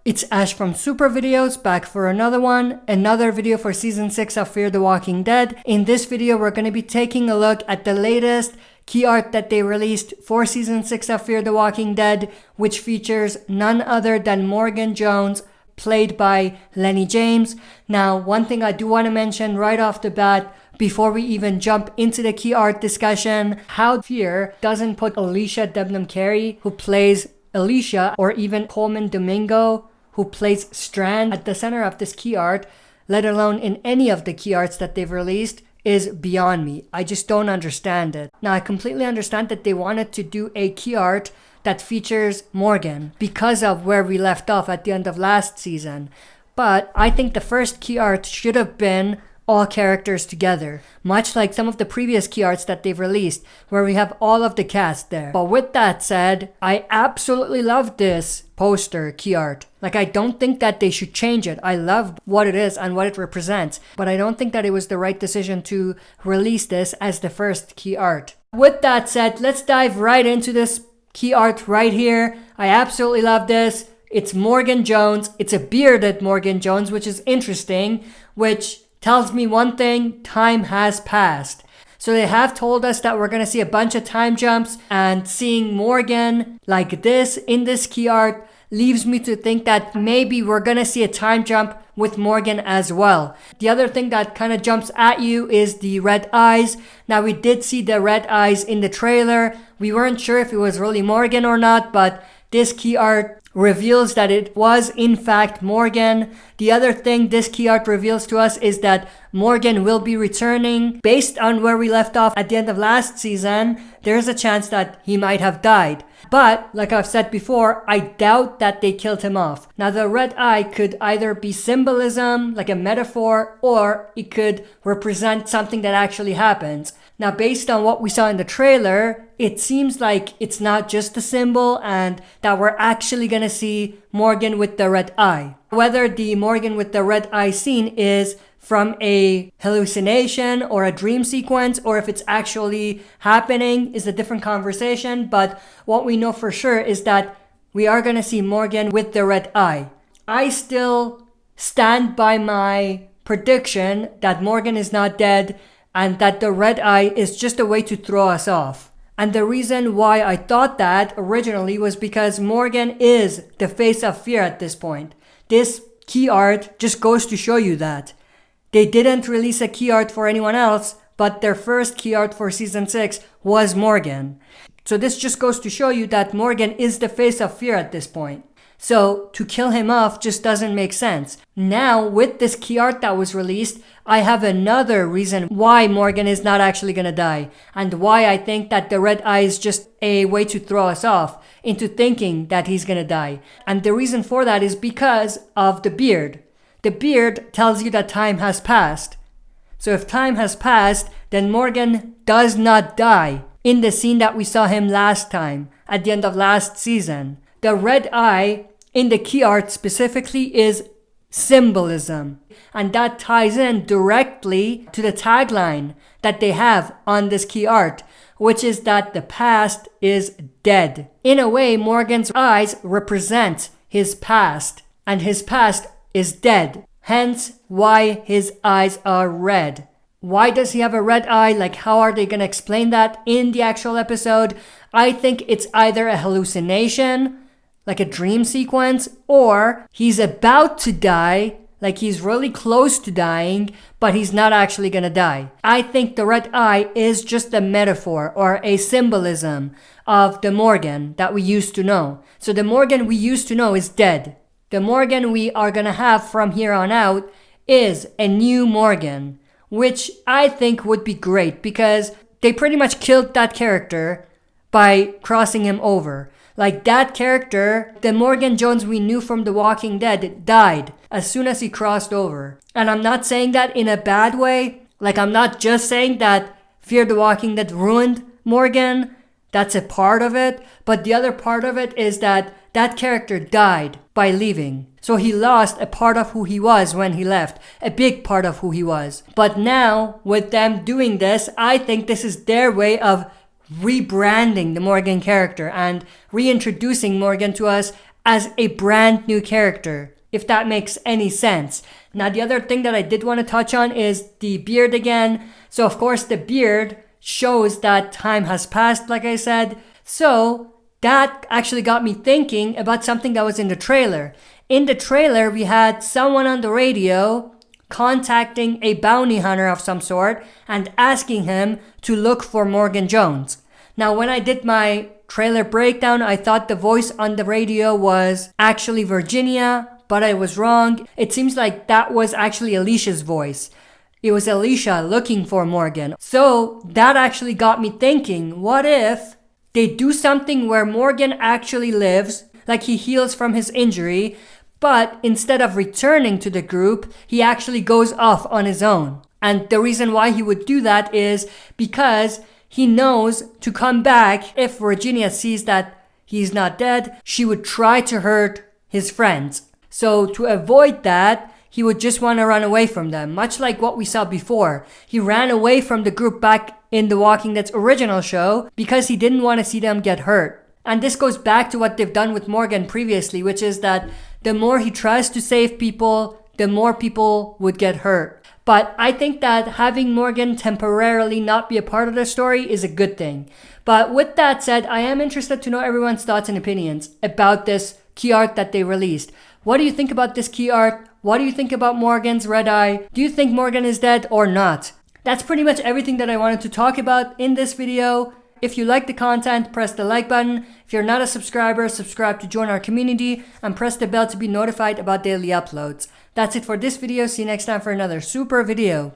It's Ash from Super Videos, back for another video for Season 6 of Fear the Walking Dead. In this video, we're going to be taking a look at the latest key art that they released for Season 6 of Fear the Walking Dead, which features none other than Morgan Jones, played by Lenny James. Now, one thing I do want to mention right off the bat, before we even jump into the key art discussion, how Fear doesn't put Alicia Debnam Carey, who plays Alicia, or even Coleman Domingo, who plays Strand, at the center of this key art, let alone in any of the key arts that they've released, is beyond me. I just don't understand it. Now, I completely understand that they wanted to do a key art that features Morgan because of where we left off at the end of last season. But I think the first key art should have been all characters together, much like some of the previous key arts that they've released, where we have all of the cast there. But with that said, I absolutely love this poster key art. Like, I don't think that they should change it. I love what it is and what it represents, but I don't think that it was the right decision to release this as the first key art. With that said, let's dive right into this key art right here. I absolutely love this. It's Morgan Jones. It's a bearded Morgan Jones, which is interesting, which tells me one thing: time has passed. So they have told us that we're going to see a bunch of time jumps, and seeing Morgan like this in this key art leaves me to think that maybe we're going to see a time jump with Morgan as well. The other thing that kind of jumps at you is the red eyes. Now, we did see the red eyes in the trailer. We weren't sure if it was really Morgan or not, but this key art reveals that it was in fact Morgan. The other thing this key art reveals to us is that Morgan will be returning. Based on where we left off at the end of last season, there's a chance that he might have died. But, like I've said before, I doubt that they killed him off. Now, the red eye could either be symbolism, like a metaphor, or it could represent something that actually happens. Now, based on what we saw in the trailer, it seems like it's not just a symbol and that we're actually gonna see Morgan with the red eye. Whether the Morgan with the red eye scene is from a hallucination or a dream sequence, or if it's actually happening, is a different conversation. But what we know for sure is that we are gonna see Morgan with the red eye. I still stand by my prediction that Morgan is not dead, and that the red eye is just a way to throw us off. And the reason why I thought that originally was because Morgan is the face of Fear at this point. This key art just goes to show you that. They didn't release a key art for anyone else, but their first key art for Season 6 was Morgan. So this just goes to show you that Morgan is the face of Fear at this point. So to kill him off just doesn't make sense. Now, with this key art that was released, I have another reason why Morgan is not actually gonna die, and why I think that the red eye is just a way to throw us off into thinking that he's gonna die. And the reason for that is because of the beard. The beard tells you that time has passed. So if time has passed, then Morgan does not die in the scene that we saw him last time, at the end of last season. The red eye in the key art specifically is symbolism, and that ties in directly to the tagline that they have on this key art, which is that the past is dead. In a way, Morgan's eyes represent his past, and his past is dead, hence why his eyes are red. Why does he have a red eye? Like, how are they going to explain that in the actual episode? I think it's either a hallucination, like a dream sequence, or he's about to die, like he's really close to dying, but he's not actually gonna die. I think the red eye is just a metaphor or a symbolism of the Morgan that we used to know. So the Morgan we used to know is dead. The Morgan we are gonna have from here on out is a new Morgan, which I think would be great because they pretty much killed that character by crossing him over. Like, that character, the Morgan Jones we knew from The Walking Dead, died as soon as he crossed over. And I'm not saying that in a bad way. Like, I'm not just saying that Fear the Walking Dead ruined Morgan. That's a part of it. But the other part of it is that that character died by leaving. So he lost a part of who he was when he left. A big part of who he was. But now, with them doing this, I think this is their way of rebranding the Morgan character and reintroducing Morgan to us as a brand new character, if that makes any sense. Now, the other thing that I did want to touch on is the beard again. So, of course, the beard shows that time has passed, like I said. So, that actually got me thinking about something that was in the trailer. In the trailer, we had someone on the radio contacting a bounty hunter of some sort and asking him to look for Morgan Jones. Now, when I did my trailer breakdown, I thought the voice on the radio was actually Virginia, but I was wrong. It seems like that was actually Alicia's voice. It was Alicia looking for Morgan. So that actually got me thinking, what if they do something where Morgan actually lives, like he heals from his injury, but instead of returning to the group, he actually goes off on his own. And the reason why he would do that is because he knows to come back, if Virginia sees that he's not dead, she would try to hurt his friends. So to avoid that, he would just want to run away from them, much like what we saw before. He ran away from the group back in The Walking Dead's original show because he didn't want to see them get hurt. And this goes back to what they've done with Morgan previously, which is that the more he tries to save people, the more people would get hurt. But I think that having Morgan temporarily not be a part of the story is a good thing. But with that said, I am interested to know everyone's thoughts and opinions about this key art that they released. What do you think about this key art? What do you think about Morgan's red eye? Do you think Morgan is dead or not? That's pretty much everything that I wanted to talk about in this video. If you like the content, press the like button. If you're not a subscriber, subscribe to join our community and press the bell to be notified about daily uploads. That's it for this video. See you next time for another super video.